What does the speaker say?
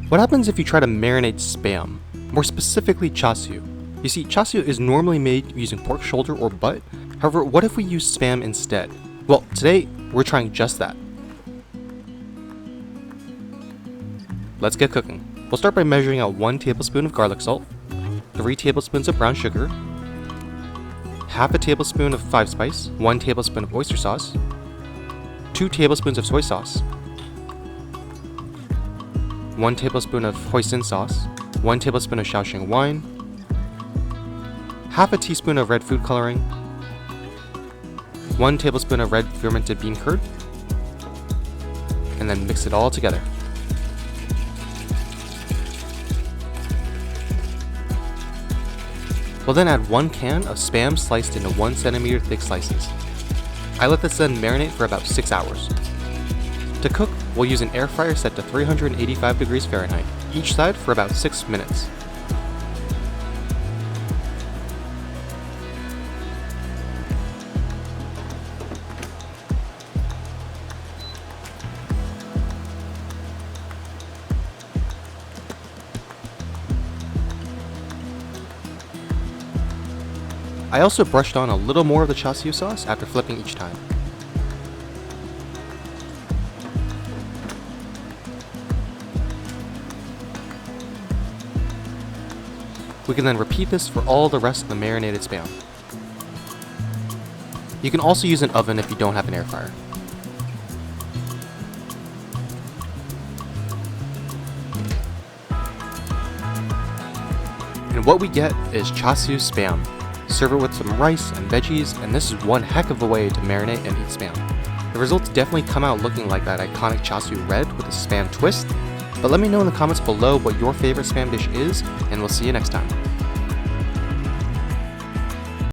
What happens if you try to marinate Spam, more specifically Char Siu? You see, Char Siu is normally made using pork shoulder or butt. However, what if we use Spam instead? Well, today we're trying just that. Let's get cooking. We'll start by measuring out 1 tablespoon of garlic salt, 3 tablespoons of brown sugar, half a tablespoon of 5 spice, 1 tablespoon of oyster sauce, 2 tablespoons of soy sauce, 1 tablespoon of Hoisin Sauce, 1 tablespoon of Shaoxing Wine, half a teaspoon of red food coloring, 1 tablespoon of Red Fermented Bean Curd, and then mix it all together. We'll then add 1 can of Spam sliced into 1 cm thick slices. I let this then marinate for about 6 hours. To cook, we'll use an air fryer set to 385 degrees Fahrenheit, each side for about 6 minutes. I also brushed on a little more of the Char Siu sauce after flipping each time. We can then repeat this for all the rest of the marinated Spam. You can also use an oven if you don't have an air fryer. And what we get is Char Siu Spam. Serve it with some rice and veggies, and this is one heck of a way to marinate and eat Spam. The results definitely come out looking like that iconic Char Siu red with a Spam twist, but let me know in the comments below what your favorite Spam dish is, and we'll see you next time.